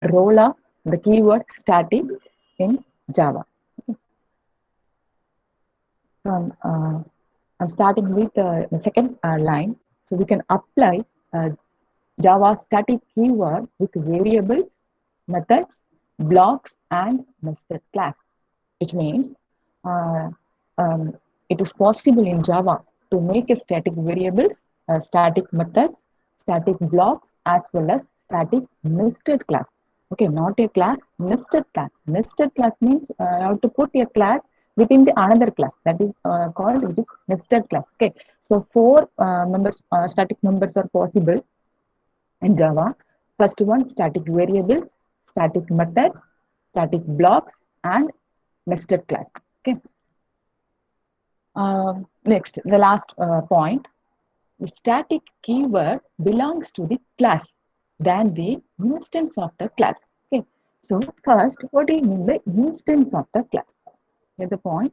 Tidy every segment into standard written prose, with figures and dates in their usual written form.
role of the keyword static in Java. So I'm starting with the second line. So we can apply uh, Java static keyword with variables, methods, blocks, and nested class, which means uh, um, it is possible in Java to make a static variables, static methods, static blocks, as well as static nested class. Okay, not a class, nested class. Nested class means you have to put a class within the another class, that is called, which is nested class. Okay, so four members, static members are possible in Java. First one, static variables, static methods, static blocks, and nested class. Okay. Next, the last point, the static keyword belongs to the class than the instance of the class. Okay. So first, what do you mean by instance of the class? Get the point?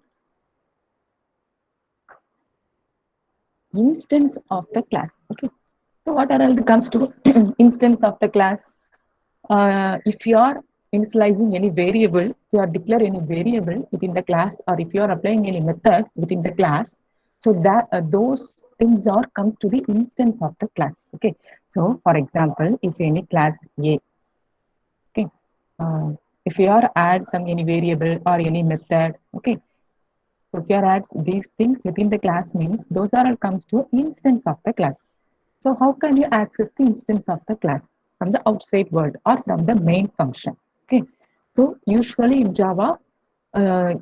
Instance of the class. Okay. So what are all the comes to instance of the class? If you are initializing any variable, if you are declare any variable within the class, or if you are applying any methods within the class, so that those things are comes to the instance of the class. Okay. So for example, if any class A, okay, uh, if you are add some any variable or any method, okay. So if you are add these things within the class means those are all comes to instance of the class. So how can you access the instance of the class? From the outside world or from the main function. Okay. So usually in Java, uh,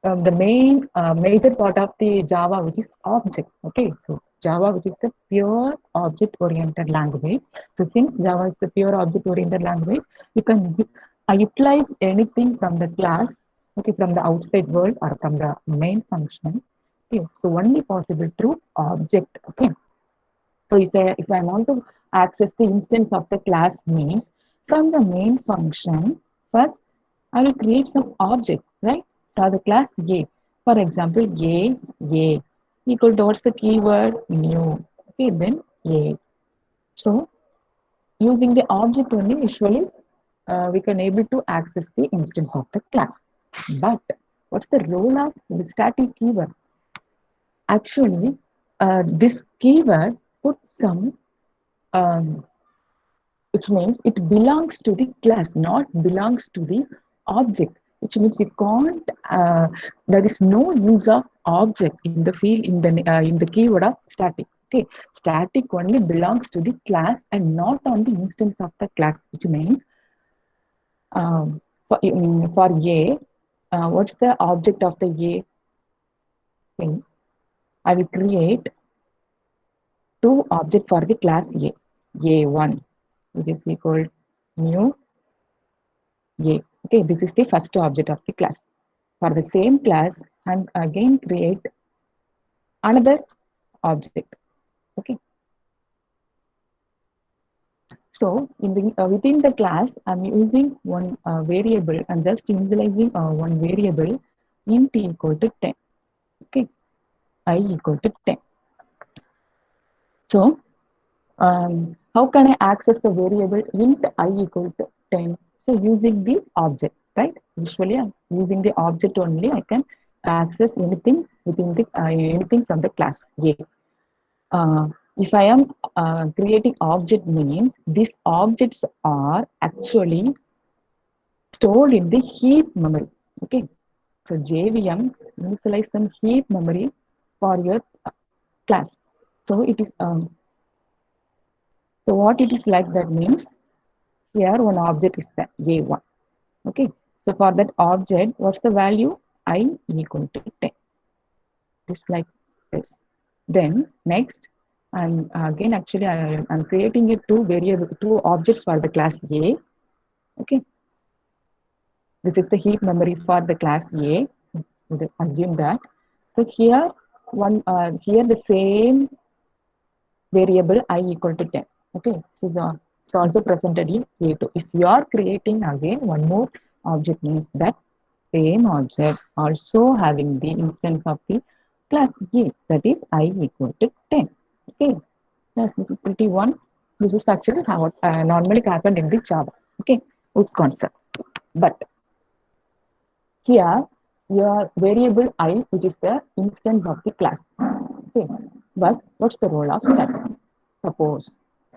the main major part of the Java, which is object. Okay. So Java, which is the pure object oriented language. So since Java is the pure object oriented language, you can utilize anything from the class, okay, from the outside world or from the main function. Okay. So only possible through object. Okay. So if I want to access the instance of the class means from the main function, first I will create some object, right? For the class A. For example, A equal to what's the keyword new. Okay, then A. So using the object only, usually we can able to access the instance of the class. But what's the role of the static keyword? Actually, this keyword put some um, which means it belongs to the class, not belongs to the object. Which means it can't. There is no use of object in the field in the keyword of static. Okay, static only belongs to the class and not on the instance of the class. Which means for A, what's the object of the A thing? I will create two object for the class A. A1, which is equal new A. Okay, this is the first object of the class. For the same class, and again create another object. Okay. So in the within the class, I'm using one variable and just initializing one variable int equal to 10. Okay, I equal to 10. So how can I access the variable int I equal to 10? So using the object, right? Usually I'm using the object only. I can access anything within the anything from the class A. Uh, if I am creating object means these objects are actually stored in the heap memory. Okay. So JVM initialize some heap memory for your class. So it is so what it is like that means here one object is that A1. Okay. So for that object, what's the value? I equal to 10. Just like this. Then next, and again actually I'm creating it two objects for the class A. Okay. This is the heap memory for the class A. Assume that. So here the same variable I equal to 10. Okay. So it's also presented in A2. If you are creating again one more object means that same object also having the instance of the class A, that is I equal to 10. Okay. Yes, this is pretty one. This is actually how normally happened in the Java. Okay. Wood's concept. But here, your variable I, which is the instance of the class. Okay. But what's the role of static? Suppose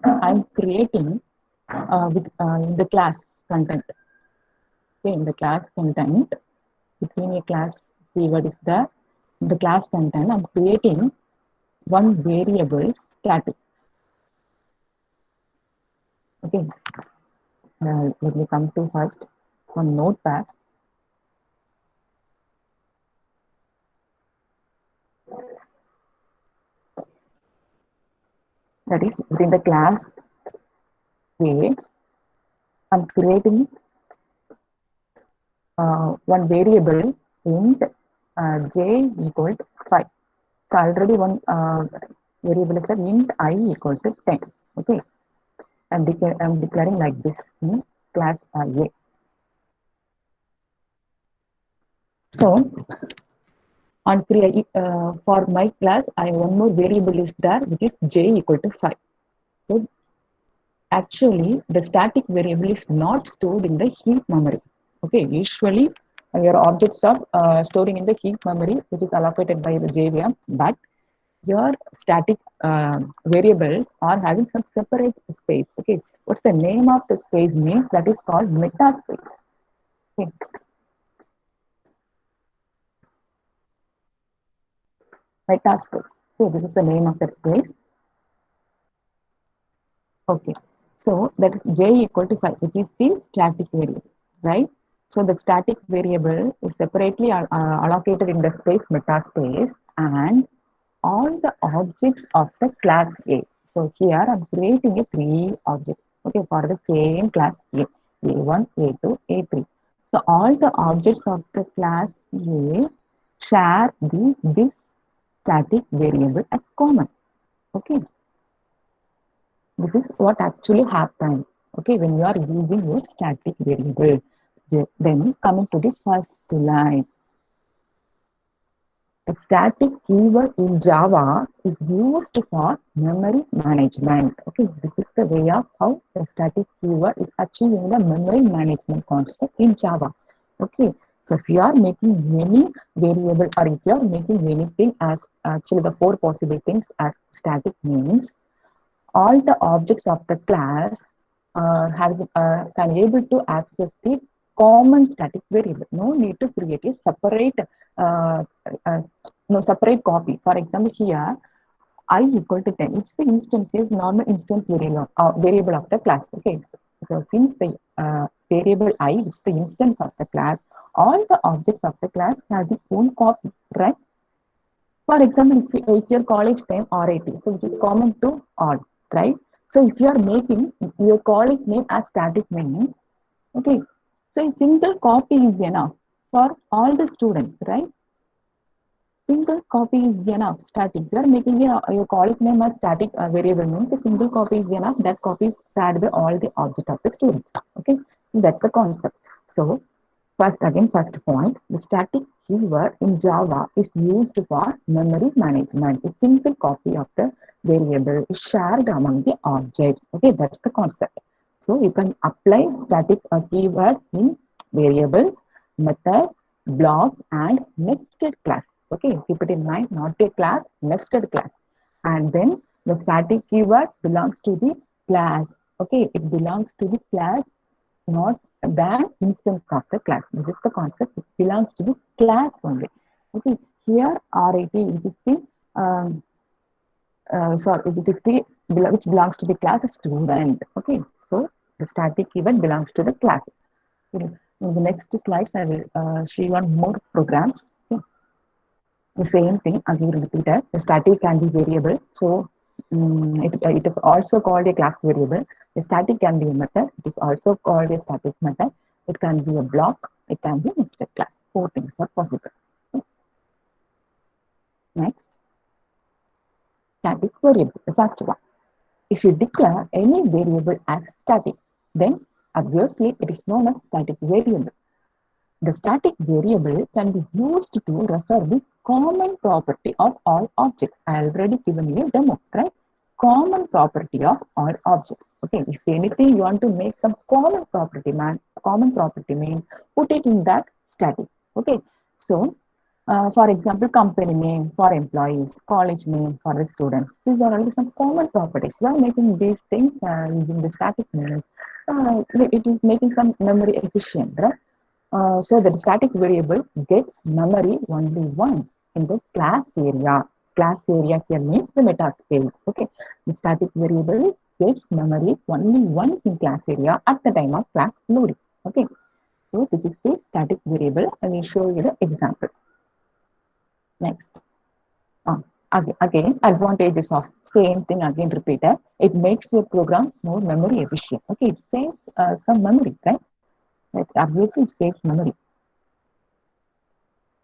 I'm creating in the class content. Okay, in the class content, between a class keyword is the class content, I'm creating one variable static. Okay, let me come to first one notepad. That is within the class A, I'm creating one variable int j equal to 5. So already one variable is the int I equal to 10. Okay, I'm declaring like this in class A. So on for my class, I one more variable is there, which is j equal to 5. So actually, the static variable is not stored in the heap memory. Okay, usually your objects are storing in the heap memory, which is allocated by the JVM, but your static variables are having some separate space. Okay, what's the name of the space means? That is called meta space. Okay. Meta space. So this is the name of that space. Okay, so that is j equal to 5, which is the static variable, right? So the static variable is separately allocated in the space meta space, and all the objects of the class A. So here I'm creating a 3 objects, okay, for the same class A, A1, A2, A3. So all the objects of the class A share this static variable as common, okay. This is what actually happens, okay, when you are using your static variable. Then coming to the first line, a static keyword in Java is used for memory management. Okay, this is the way of how the static keyword is achieving the memory management concept in Java. Okay, so if you are making any variable or if you are making anything as actually the 4 possible things as static means, all the objects of the class can able to access the common static variable. No need to create a separate uh, uh, no separate copy. For example, here I equal to 10. It's the instance is normal instance variable of the class. Okay, so since the variable I is the instance of the class, all the objects of the class has its own copy, right? For example, if your college name RIT, so which is common to all, right? So if you are making your college name as static means, okay, so a single copy is enough for all the students, right? Single copy is enough, static. You are making your college name as static variable means a single copy is enough. That copy is shared by all the object of the students. Okay, so that's the concept. So first point, the static keyword in Java is used for memory management. A single copy of the variable is shared among the objects. Okay, that's the concept. So you can apply static keyword in variables, methods, blocks, and nested class. Okay, keep it in mind, not a class, nested class. And then the static keyword belongs to the class. Okay, it belongs to the class, not than instance of the class. This is the concept. It belongs to the class only. Okay, here RIT, which is the which is the which belongs to the class student. Okay, so the static keyword belongs to the class. Okay. In the next slides, I will show you on more programs. Okay. The same thing again repeated. The static can be variable, so it is also called a class variable. The static can be a method. It is also called a static method. It can be a block. It can be a nested class. 4 things are possible. Next, static variable. The first one. If you declare any variable as static, then obviously it is known as static variable. The static variable can be used to refer the common property of all objects. I already given you a demo, right? common property of all objects. Okay, if anything you want to make some common property mean put it in that static. Okay, so for example, company name for employees, college name for the students. These are all some common properties. We are making these things using the static means. It is making some memory efficient, right? So the static variable gets memory only once in the class area. Class area here means the meta space. Okay, the static variable gets memory only once in class area at the time of class loading. Okay, so this is the static variable. I will show you the example. Next, uh, again, advantages of same thing again repeated. It makes your program more memory efficient. Okay, it saves some memory, right? Like obviously it saves memory.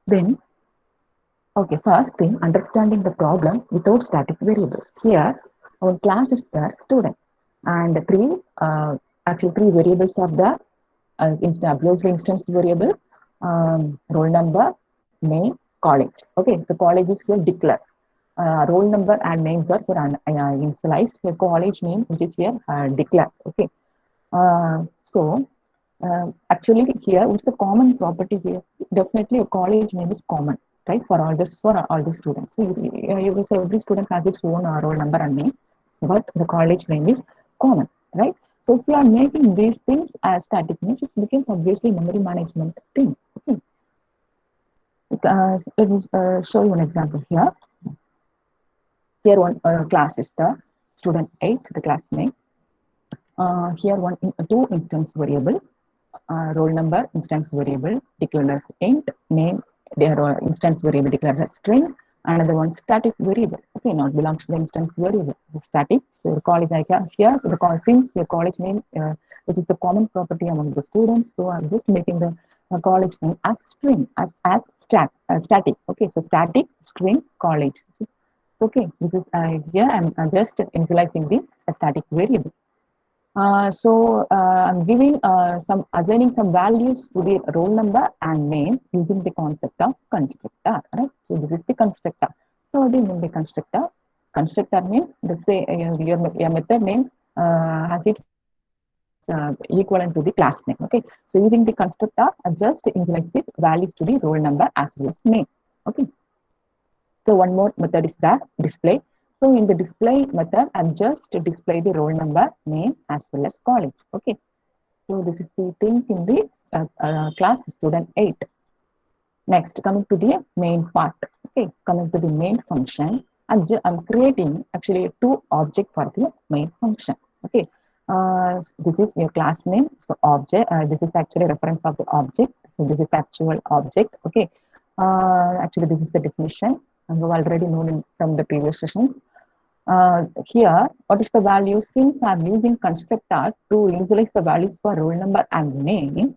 Then, okay, first thing, understanding the problem without static variable. Here, our class is the student, and actually three variables are there. Closely instance variable, roll number, name, college. Okay, the college is here declared. Roll number and names are here initialized. The college name, which is here declared. Okay, so actually here, what's the common property here? Definitely, a college name is common, right? For all the students. So you will say every student has its own roll number and name, but the college name is common, right? So if you are making these things as static names, it becomes obviously memory management thing. Okay. Let me show you an example here. Here one class is the student 8, the class name. Here two instance variable, roll number instance variable declared as int, name their instance variable declared as string, another one static variable. Okay, not belongs to the instance variable, the static. So the college here the since your college name which is the common property among the students, so I'm just making the college name as string static. Okay, so static string college. Okay, this is here I'm just initializing this static variable. I'm giving assigning some values to the roll number and name using the concept of constructor, right? So this is the constructor. So the constructor means the say your method name has its equivalent to the class name. Okay, so using the constructor, I just initialize this values to the roll number as well as name. Okay. So one more method is the display. So in the display method, I'm just display the roll number, name as well as college. Okay. So this is the thing in the class student 8. Next, coming to the main part. Okay, coming to the main function, I'm creating actually two objects for the main function. Okay, this is your class name. So object. This is actually reference of the object. So this is actual object. Okay. Actually, this is the definition. And we've already known from the previous sessions. Here, what is the value? Since I'm using constructor to initialize the values for roll number and name,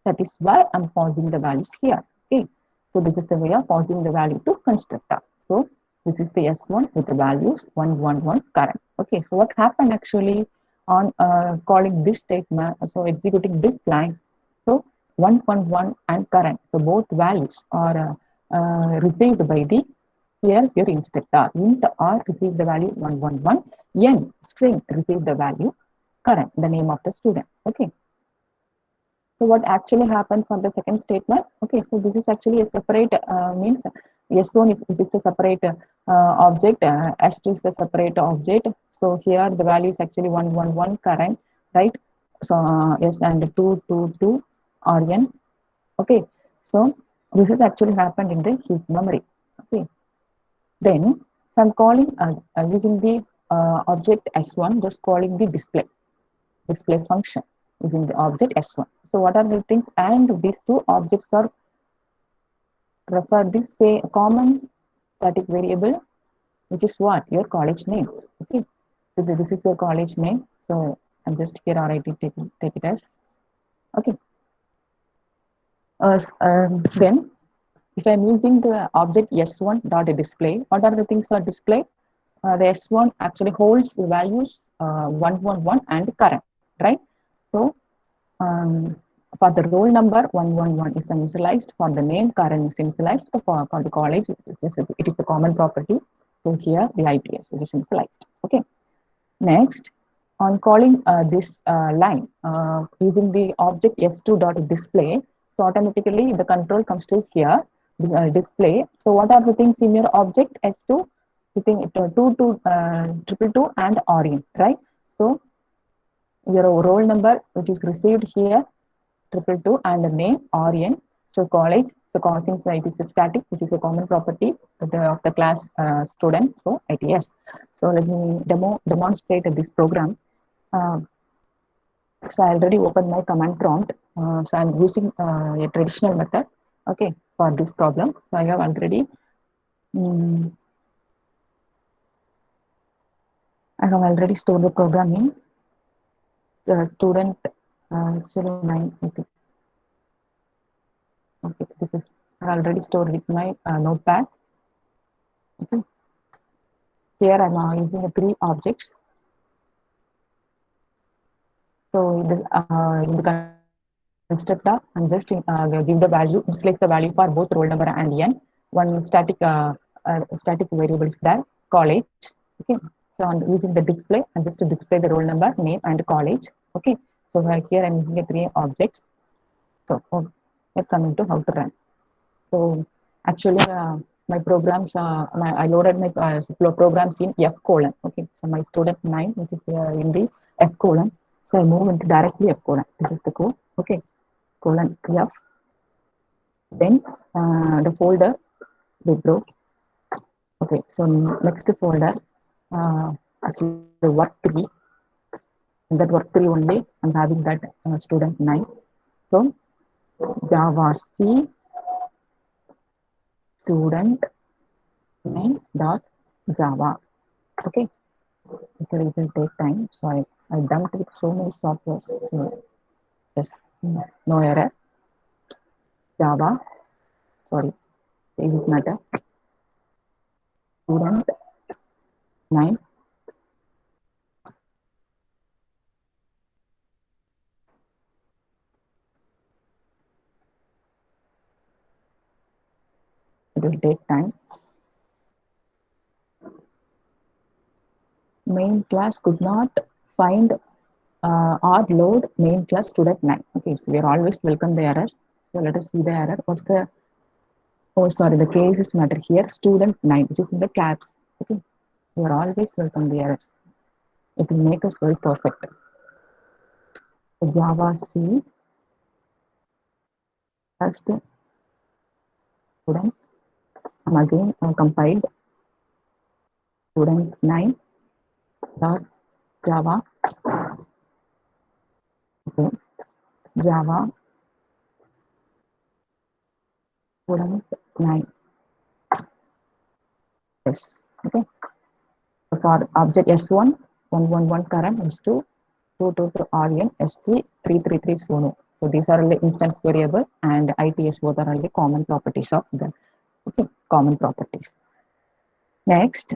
that is why I'm pausing the values here. Okay. So this is the way of pausing the value to constructor. So this is the S1 with the values 111 current. Okay. So what happened actually on calling this statement? So executing this line. So 111 and current. So both values are received by the here your instructor. Int R receive the value 111. N string receive the value current, the name of the student. Okay. So what actually happened for the second statement? Okay, so this is actually a separate means S1 is just a separate object, S2 is the separate object. So here the value is actually 111 current, right? So S and 222 Rn. Okay, so this is actually happened in the heap memory. Okay, then so I'm calling using the object S1, just calling the display function using the object S1. So what are the things? And these two objects are refer this say common static variable, which is what? Your college name. Okay. So this is your college name. So I'm just here already take it as okay. Then if I'm using the object S1 dot display, what are the things are displayed? The S1 actually holds the values 111 and current, right? So for the roll number 111 is initialized, for the name current is initialized, for the college it is the common property. So here the ITS is initialized. Okay. Next, on calling this line using the object s2.display, so automatically the control comes to here, display. So what are the things in your object s2? You think 222 and orient, right? So your roll number which is received here 222 and the name orient. So college, so since it is a static, which is a common property of the class student, so its. So let me demonstrate this program. uh, so I already opened my command prompt. So I'm using a traditional method, okay, for this problem. So I have already um, stored the program in student actually nine. Okay, okay, this is I already stored with my notepad. Okay. Here I'm using three objects. So in the constructor, I'm just give the value, initialize the value for both roll number and n. One static variable is there, college. Okay. So I'm using the display and just to display the roll number, name, and college. Okay. So here I'm using three objects. So let's come into how to run. So actually, my programs, I loaded my programs in F colon. Okay, so my student 9, which is in the F colon. So I move into directly F colon. This is the code. Okay, colon F. Then the folder wipro. Okay, so next folder, actually work 3. In that work 3 only, I'm having that student 9. So Java C student 9 dot Java. Okay. Actually, it will take time. So I dumped with so many software. So yes, no error. Java, sorry, this matter. Student 9. It will take time. Main class could not find or load main class student 9. Okay, so we are always welcome the error. So let us see the error. What's the, oh, sorry, the case is matter here. Student 9, which is in the caps. Okay, we are always welcome the errors. It will make us very perfect. So Java C, first student, and again compiled student 9 dot Java. Okay, Java student 9. Yes. Okay. So for object S1, 111 current, S2, 222 RN, S3, 333 Sono. So these are the instance variable and ITS both are the common properties of the common properties. Next,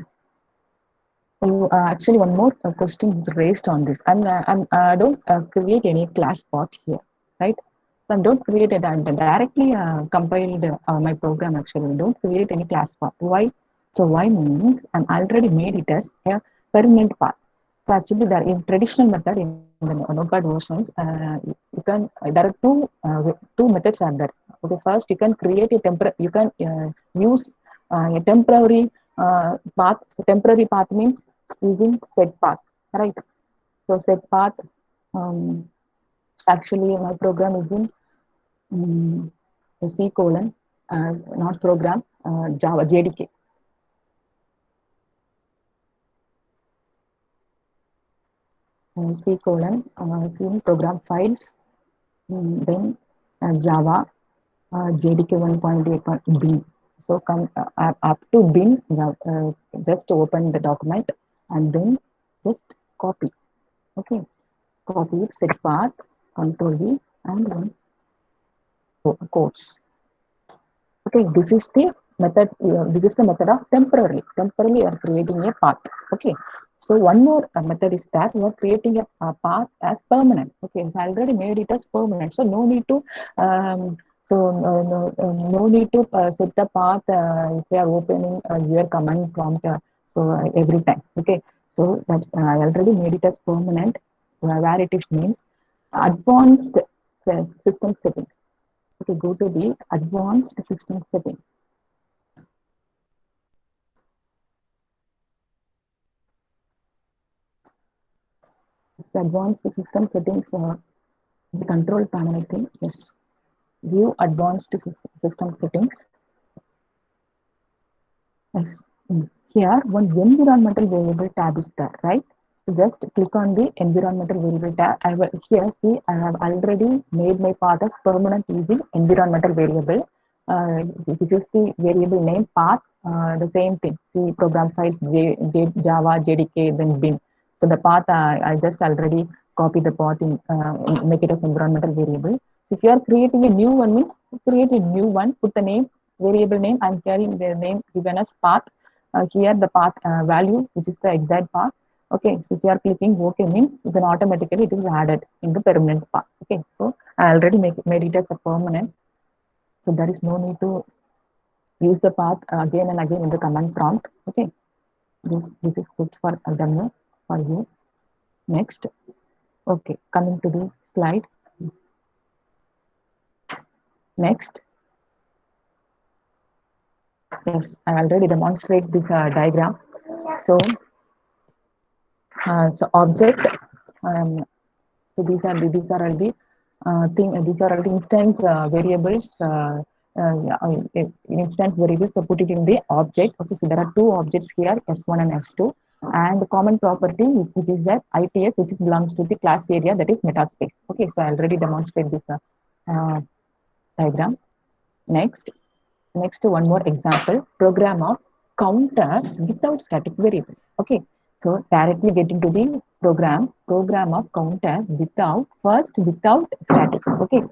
you actually one more question is raised on this. Don't create any class path here, right? So I don't create it and directly compiled my program actually. Don't create any class path. Why? So why means I'm already made it as a permanent path. So actually, there in traditional method in the Notepad versions, you can there are two methods are there. Okay, first you can create a temporary. You can use a temporary path. So temporary path means using set path, right? So set path. Um, actually, my program is in C colon, not program, Java JDK. C colon, C program files, then Java, JDK 1.8 bin. So come up to bin, just open the document and then just copy. Okay, copy it, set path, control V, and then quotes. Okay, this is the method. This is the method of temporarily. Temporarily, you are creating a path. Okay. So one more method is that you are creating a path as permanent. Okay, so I already made it as permanent. So no need to no need to set the path if you are opening your command prompt. So every time. Okay. So that I already made it as permanent, where it is means advanced system settings. Okay, go to the advanced system settings. The advanced system settings, the control panel, I think. Yes, view advanced system settings. Yes. Here, one environmental variable tab is there, right? So just click on the environmental variable tab. I will here see I have already made my path as permanent using environmental variable. This is the variable name path. The same thing. See program files Java, JDK, then bin. So the path I just already copy the path in make it as environmental variable. So if you are creating a new one means create a new one, put the name variable name. I'm carrying the name given as path. Here the path value, which is the exact path. Okay, so if you are clicking OK means then automatically it is added in the permanent path. Okay, so I already made it as a permanent. So there is no need to use the path again and again in the command prompt. Okay, this is just for a demo for you. Next, okay, coming to the slide. Next, yes, I already demonstrate this diagram. So, so object. Um, so these are all the these are all the instance variables. Instance variables. So put it in the object. Okay, so there are two objects here, S1 and S2, and the common property which is that ITS, which is belongs to the class area, that is metaspace. Okay, so I already demonstrate this uh, diagram. Next, one more example, program of counter without static variable. Okay, so directly get into the program of counter without static. Okay,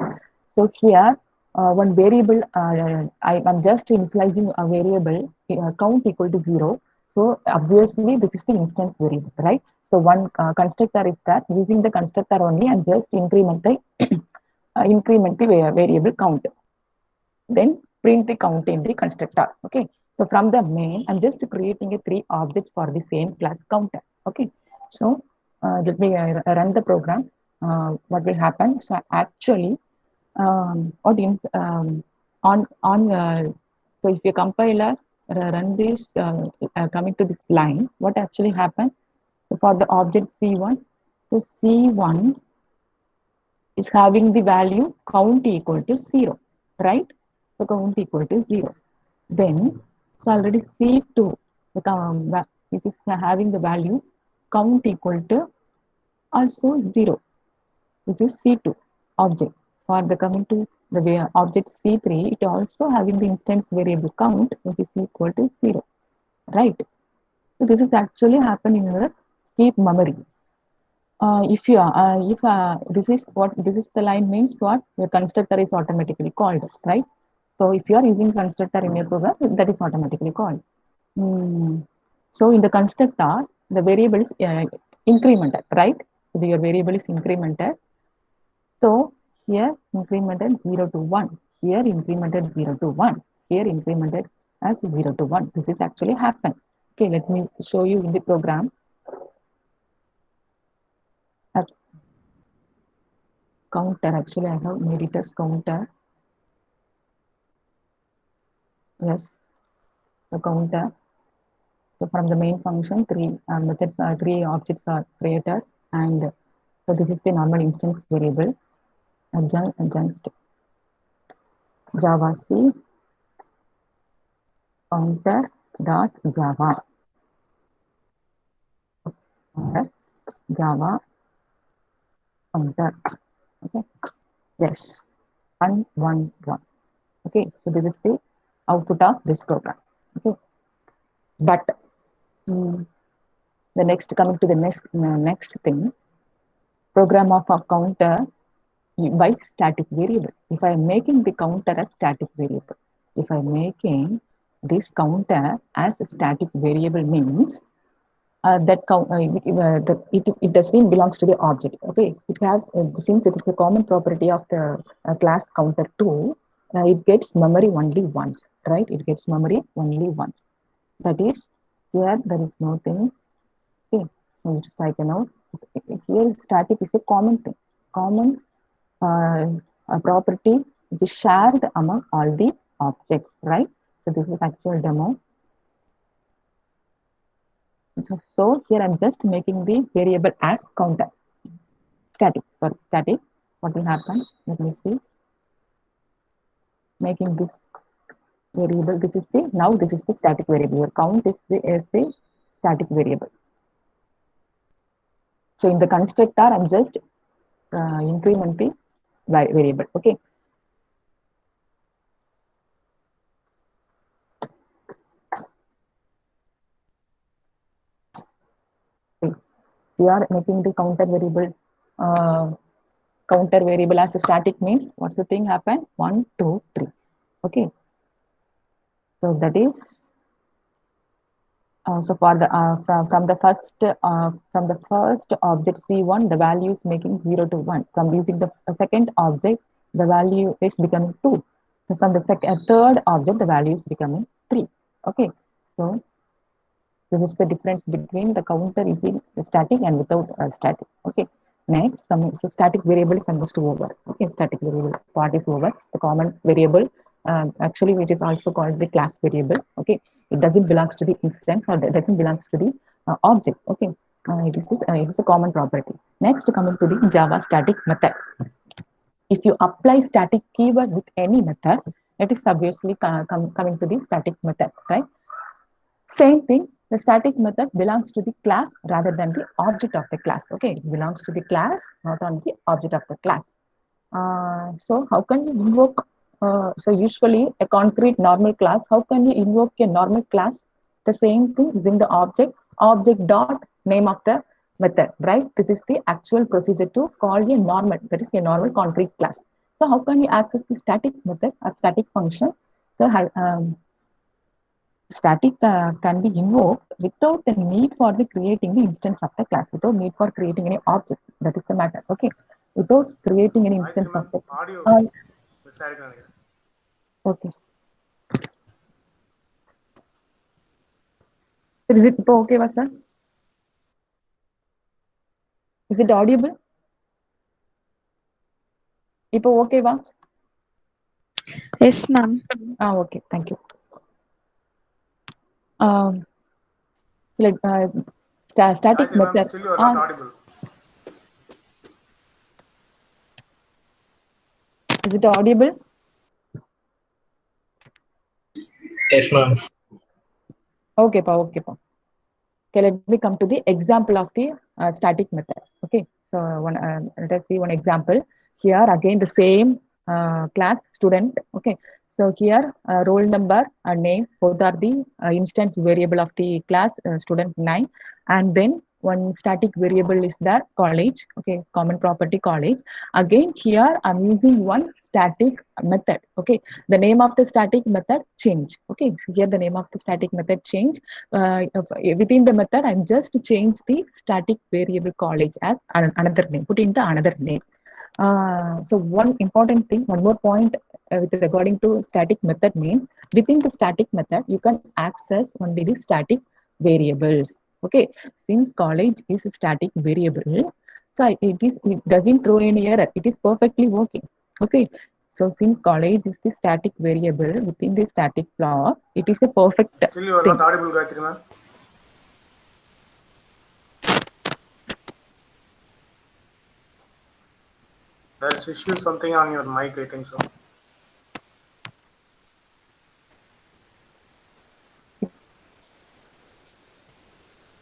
so here one variable, I'm just initializing a variable count equal to 0. So obviously this is the instance variable, right? So one constructor is that using the constructor only and just increment the variable count, then print the count in the constructor. Okay, so from the main I'm just creating a three objects for the same class counter. Okay, so let me run the program. What will happen? So actually audience, on so if you compiler run this coming to this line, what actually happened? So for the object c1, so c1 is having the value count equal to 0, right? So count equal to 0. Then, so already C2, which is having the value count equal to also 0. This is C2 object. For the coming to the object C3, it also having the instance variable count, which is equal to 0, right? So this is actually happening in the keep memory. If you if this is the line means what your constructor is automatically called, right? So if you are using constructor in your program, that is automatically called. So in the constructor, the variable is incremented, right? So your variable is incremented. So here incremented 0 to 1, here incremented 0 to 1, here incremented as 0 to 1. This is actually happen. Okay, let me show you in the program. Counter, actually I have made it as counter. Yes, the counter. So from the main function, three objects are created, and so this is the normal instance variable. Just Java C counter dot Java Java counter. Okay. Yes. 111. Okay. So this is the output of this program. Okay. But the next coming to the next thing, program of a counter by static variable. If I am making the counter as static variable, if I am making this counter as a static variable means that count it doesn't belongs to the object. Okay, it has since it is a common property of the class counter 2, it gets memory only once, right? It gets memory only once. That is, here there is no thing. Okay, So you just write a note. Here static is a common thing, common a property which is shared among all the objects, right? So this is actual demo. So here I'm just making the variable as counter. Static, sorry, static. What will happen? Let me see. Making this variable, this is the, now this is the static variable. Your count is the static variable. So in the constructor, I'm just increment the variable, okay? We are making the counter variable as a static means what's the thing happen? 1, 2, 3. Okay. So that is so for the from the first object C1, the value is making 0 to 1. From using the second object, the value is becoming 2. So from the third object, the value is becoming 3. Okay. So this is the difference between the counter using the static and without static. Okay. Next, so static variable is almost over. Okay, static variable part is over. It's the common variable, actually, which is also called the class variable. Okay, it doesn't belongs to the instance or it doesn't belongs to the object. Okay, it is a common property. Next, coming to the Java static method. If you apply static keyword with any method, it is obviously coming to the static method, right? Same thing, the static method belongs to the class rather than the object of the class. Okay, it belongs to the class, not on the object of the class. So how can you invoke, so usually a concrete normal class, how can you invoke a normal class? The same thing using the object dot name of the method, right? This is the actual procedure to call a normal, that is a normal concrete class. So how can you access the static method or static function? So static can be invoked without the need for the creating the instance of the class, without need for creating any object. That is the matter. Okay, without creating any instance of the audio. Okay. Is it okay, sir? Is it audible? இப்போ ஓகேவா? Yes, ma'am. Okay, thank you. So like static method. Still you are not audible. Is it audible? Yes, ma'am. Okay, pa. Okay, let me come to the example of the static method. Okay, so let us see one example. Here again the same class student. Okay, so here roll number and name both are the instance variable of the class student 9, and then one static variable is there college. Okay, common property college. Again here I'm using one static method. Okay, the name of the static method change. Okay, so here the name of the static method change. Within the method, I'm just change the static variable college as another name, put in the another name. So one important thing, one more point with regarding to static method means within the static method, you can access only the static variables. Okay, since college is a static variable, so it doesn't throw any error. It is perfectly working. Okay, so since college is the static variable within the static block, it is a perfect Still you are thing. not audible, Gayatri ma'am. There is issue something on your mic, I think so.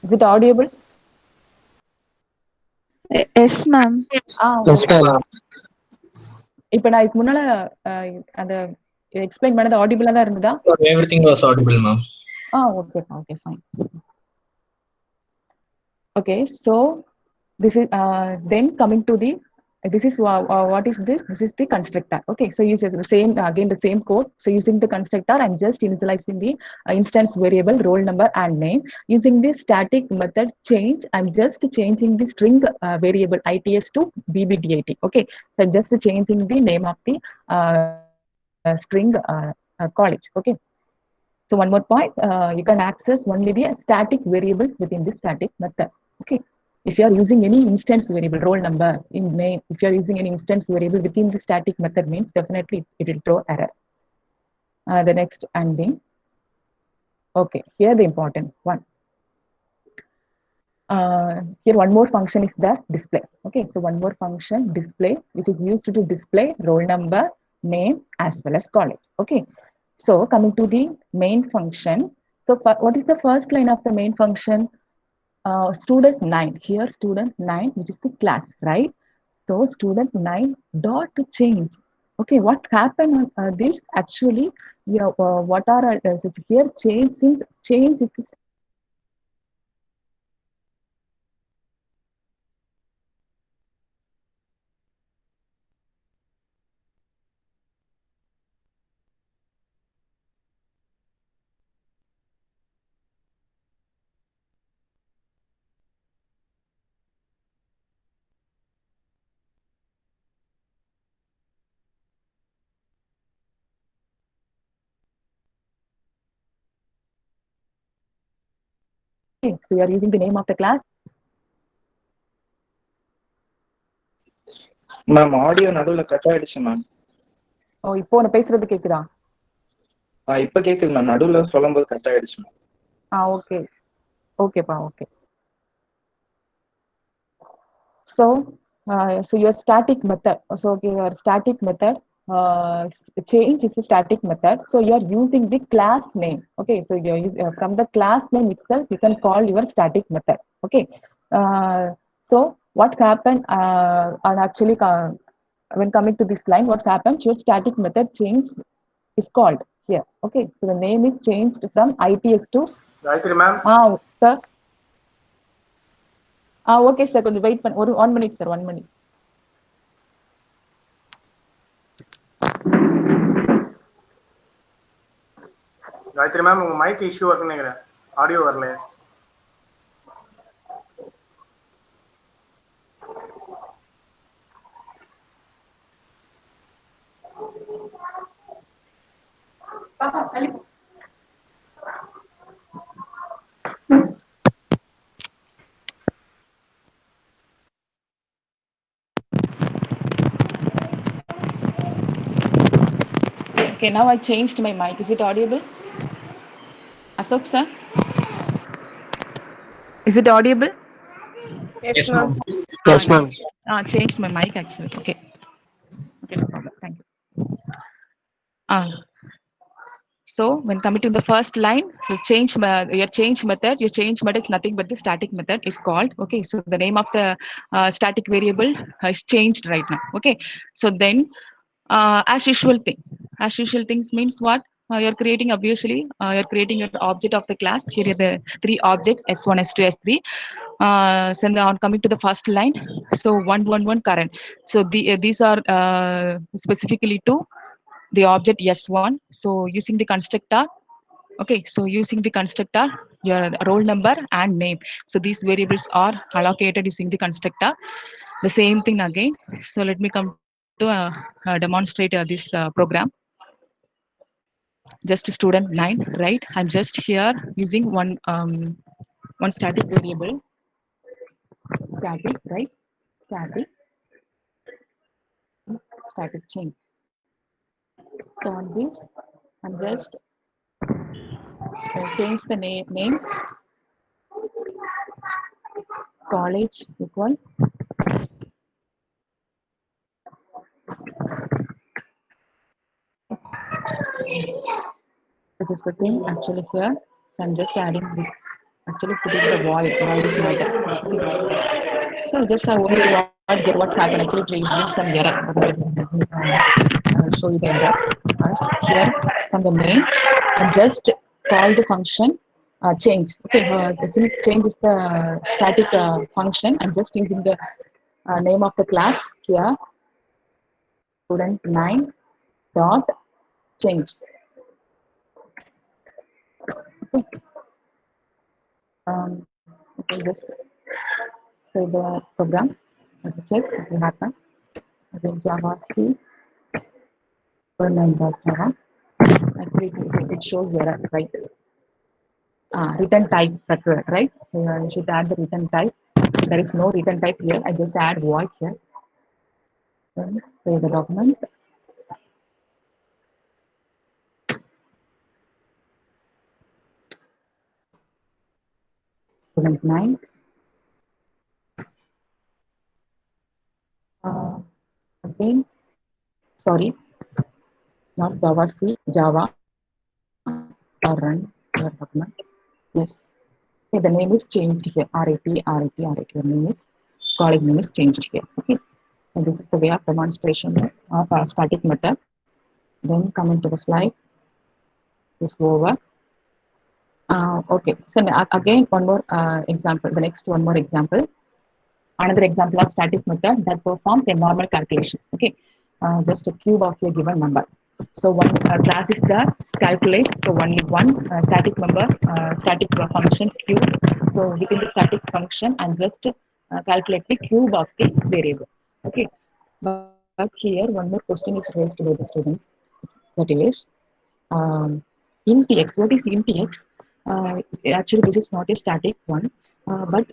Is it audible? Yes, ma'am. Yes, ma'am. இப்போ நான் இதுக்கு முன்னால அந்த explain பண்ணது ஆடிபிளா தான் இருந்ததா? Everything was audible, ma'am. Okay, fine. Okay, so this is then coming to the this is what is this? This is the constructor. Okay, so using the same again the same code. So using the constructor, I'm just initializing the instance variable roll number and name. Using this static method change, I'm just changing the string variable its to bbdat. Okay, so I'm just changing the name of the string college. Okay. So one more point, you can access only the static variables within the static method. Okay. If you are using any instance variable, roll number in name, if you are using any instance variable within the static method, means definitely it will throw error. The next ending. Okay, here the important one. Here one more function is the display. Okay, so one more function display, which is used to display roll number, name, as well as college. Okay, so coming to the main function. So what is the first line of the main function? Student 9. Here student 9, which is the class, right? So student 9 dot change. Okay, what happened on this? Actually, yeah, what are so here change, since change is the so you are using the name of the class. Ma'am audio நடுவில் cut ஆயிடுச்சு ma'am. ஓ, இப்போ நான் பேசுறது கேக்குதா? இப்போ கேக்குது ma'am, நடுவில் சொல்லும்போது கட் ஆயிடுச்சு மேம். ஓகே ஓகேப்பா, okay. So your static method. So okay, your static method change is the static method. So you are using the class name. Okay, so you are using from the class name itself, you can call your static method. Okay, so what happened? And actually, when coming to this line, what happened? Your static method change is called here. Okay, so the name is changed from ITX to Gayatri ma'am. Sir. Okay sir, கொஞ்சம் wait பண்ணு, ஒரு 1 minute sir, 1 minute. Gayatri ma'am, உங்க mic issue இருக்குன்னு நினைக்கிறேன், audio வரல. Okay, now I changed my mic. Is it audible? Ashok sir? Is it audible? Yes, ma'am. Yes, ma'am. Changed my mic actually. Okay. Okay, no problem. Thank you. So when coming to the first line, so your change method is nothing but the static method is called. Okay, so the name of the static variable is changed right now. Okay, so then as usual things means what? You're creating obviously you're creating your object of the class. Here are the 3 objects S1, S2, S3. So now coming to the first line, so 111 current. So these are specifically to the object S1. So using the constructor. Okay, so using the constructor, your roll number and name. So these variables are allocated using the constructor. The same thing again. So let me come to demonstrate this program. Just student 9, right? I'm just here using one static variable, static, right? Static change. So on this, I'm just change the name college equal which is the thing actually here. So I'm just adding this, actually putting the void is not there. So just I want to get what happened. Actually it reads some error. I'll show you the error. Here from the main, and just call the function change. Okay, so since change is the static function, I'm just using the name of the class here, student 9 dot change. Okay, just save the program. Let me check what will happen. Again, Java C, Java. Actually, it shows error, right? Return type required, right? So you should add the return type. there is no written type here. I just add void here. Then save the document. Student 9. Again, sorry, not Java C, Java or run your document. Yes. Okay, the name is changed here. RAT. Your name is, college name is changed here. Okay. And this is the way of demonstration of a static method. Then coming to the slide, this over. Okay. So again, one more example. The next one more example. Another example of static method that performs a normal calculation. Okay. Just a cube of a given number. So one class is the calculate. So only one static member, static function cube. So within the static function, I'm just calculate the cube of the variable. Okay. But here one more question is raised by the students. That is, int x. What is int x? Actually, this is not a static one. But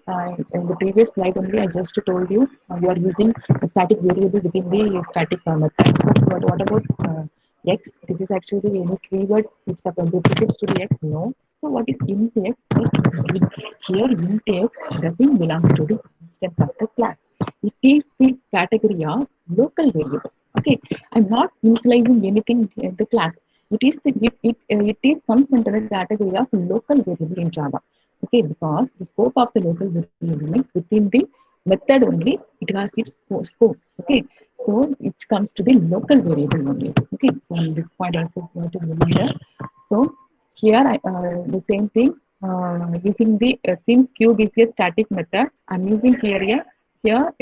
in the previous slide only, I just told you you are using a static variable within the static method. So what about x? This is actually any keyword which duplicates to the x. No. So what is int x? Here int x doesn't belong to the instance of the class. It is the category of local variable. Okay, I'm not initializing anything in the class. It is comes into the category of local variable in Java. Okay, because the scope of the local variable means within the method only it has its scope. Okay, so it comes to the local variable only. Okay, so on this point also you have to remember. So here the same thing using the since cube is a static method, I'm using here the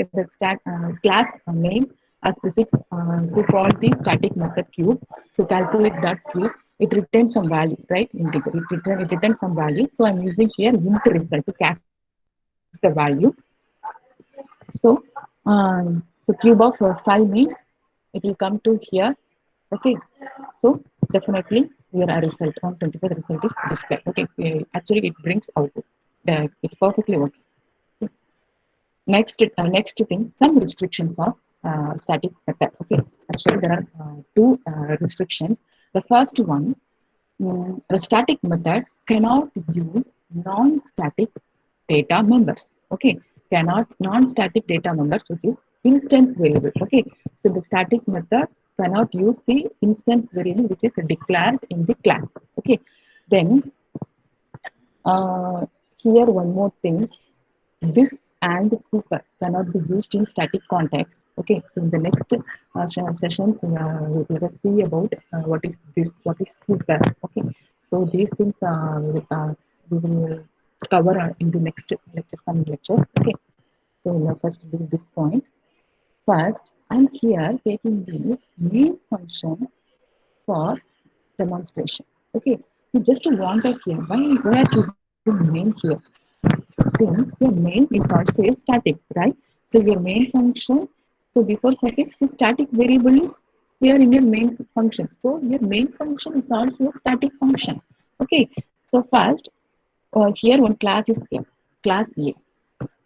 class name as prefix to call the static method cube. So calculate that cube. It returns some value, right? Integer. It returns some value. So I'm using here int result to cast the value. So cube of 5 means it will come to here. Okay. So definitely your result on 25 the result is displayed. Okay. Actually it brings output. It's perfectly okay. Next thing, some restrictions of static method. Okay, actually there are two restrictions. The first one, the static method cannot use non-static data members. Okay, cannot non-static data members, which is instance variable. Okay, so the static method cannot use the instance variable which is declared in the class. Okay, then here one more thing. This and super cannot be used in static context. Okay, so in the next sessions, we will see about what is this, what is super. Okay, so these things we will cover in the next lectures, coming lectures. Okay, so let us do this point. First, I'm here taking the main function for demonstration. Okay, we just want to here. Why are choosing main here? Since your main is also a static, right? So your main function, so before suffix, the static variable is here in your main function. So your main function is also a static function. Okay. So first, here one class is here, class A.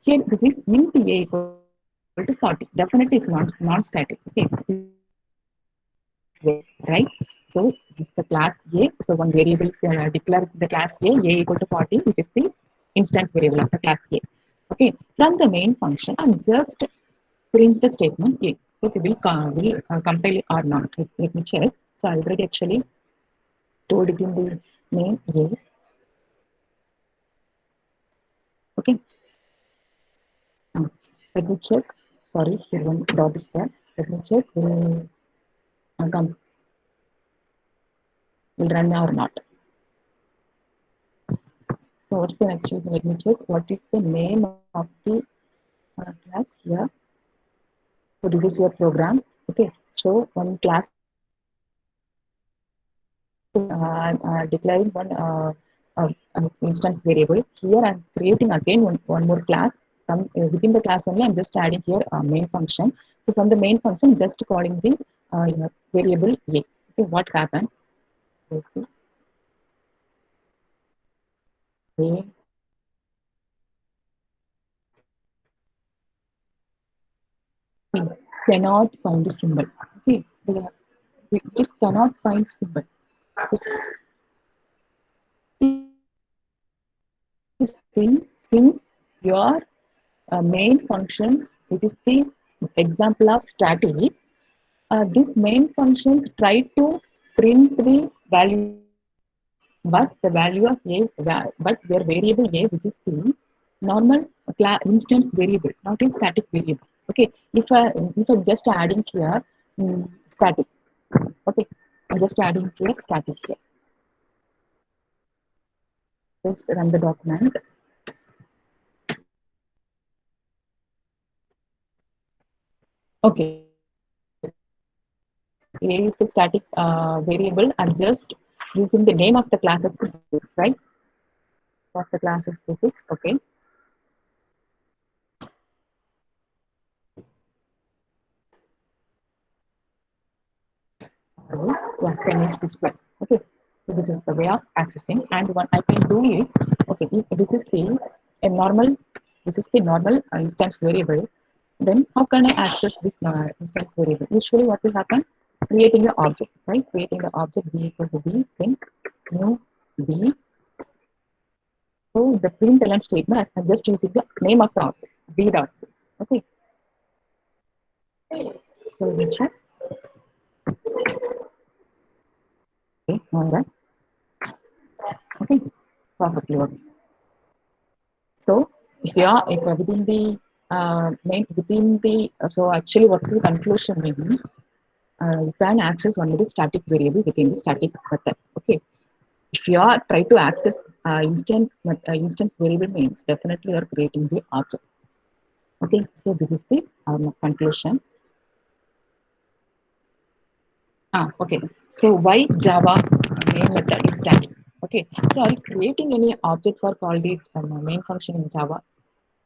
Here this is int A equal to 40. Definitely is non-static. Okay. Right? So this is the class A. So one variable is declared the class A equal to 40, which is the instance variable of the class A. Okay, from the main function, I'm just print the statement A. Okay, will compile or not. Let me check. So I already actually told it in the main A. Okay. Let me check. Sorry, here one dot is there. Let me check. Will run or not. So what's the actually? Let me check. What is the name of the class here? So this is your program. Okay. So one class declaring one instance variable. Here I'm creating again one more class. Within the class only, I'm just adding here a main function. So from the main function, just calling the variable A. Okay, what happened? Let's see. A cannot find a symbol. Okay, we just cannot find symbol. This thing, since your main function, which is the example of static, this main functions try to print the value, but the value of a, but their variable a, which is the normal instance variable, not a static variable. Okay, if I'm just adding here static. Okay, I'm just adding here static here. Just run the document. Okay, a is the static variable. I'm just using the name of the class as prefix, right? Of the class as prefix. Okay. Yeah, finish display. Okay, so this is the way of accessing, and what I can do is, okay, if this is the a normal, this is the normal instance variable. Then how can I access this instance variable? Usually, what will happen? Creating the object, right? Creating the object b equal to b, then new b. So the println statement, I'm just using the name of the object, b dot. Okay. So let me check. Okay, all right. Okay, perfectly okay. So if you are within the so actually what the conclusion means, you can access only the static variable within the static method. Okay, if you are try to access instance variable means definitely you are creating the object. Okay, so this is the conclusion. Okay, so why Java main method is static? Okay, so are you creating any object for call the main function in Java?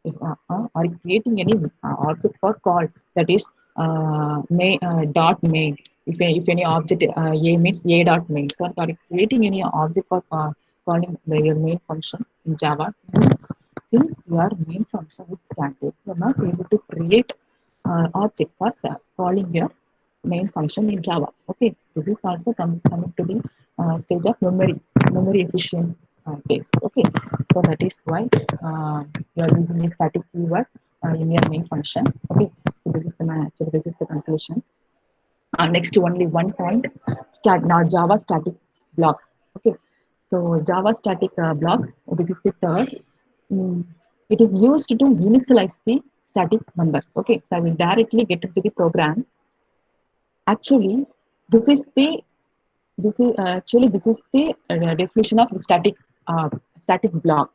If, are you creating any object for call, that is dot main? If any object a means a dot main, so are you creating any object for calling your main function in Java? Since your main function is static, you are not able to create object for calling your main function in Java. Okay, this is also coming to the stage of memory efficient case. Okay, so that is why you are using a static keyword in your main function. Okay, so this is the conclusion. Next, only one point. Start now. Java static block. Okay, so Java static block. This is the third. Mm, it is used to initialize the static numbers. Okay, so I will directly get into the program. Actually, this is the definition of the static block.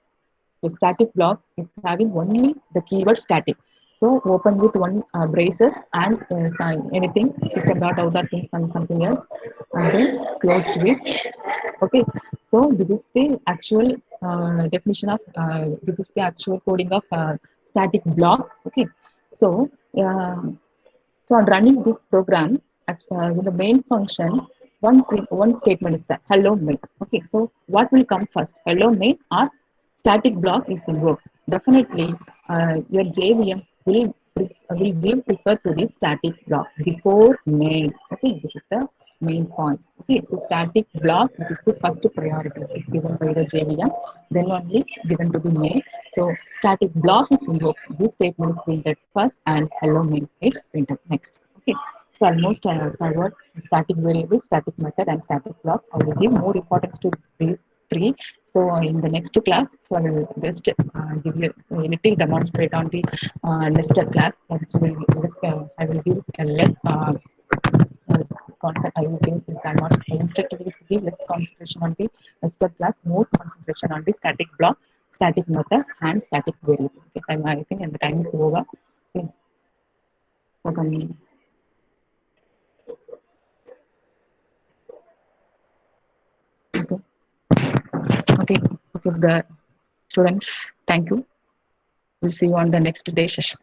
The static block is having only the keyword static. So open with one braces and sign anything system.out or something else, and then closed with. Okay, so this is the actual definition of this is the actual coding of static block. Okay, so so on running this program, in the main function, one statement is the hello main. Okay, so what will come first, hello main or static block is invoked? Definitely, your JVM will give prefer to the static block before main. Okay, this is the main point. Okay, so static block, which is the first priority, which is given by the JVM, then only given to the main. So static block is invoked. This statement is printed first, and hello main is printed next. Okay, so almost covered static variable, static method, and static block. I will give more importance to these three. So in the next class, so I will just give you a little demonstrate on the nested class. I will give a less concept. I will give this. I'm not instructed to give less concentration on the nested class, more concentration on the static block, static method, and static variable. Okay, so I think and the time is over. Okay. Okay. Okay, okay, the students, thank you. We'll see you on the next day session.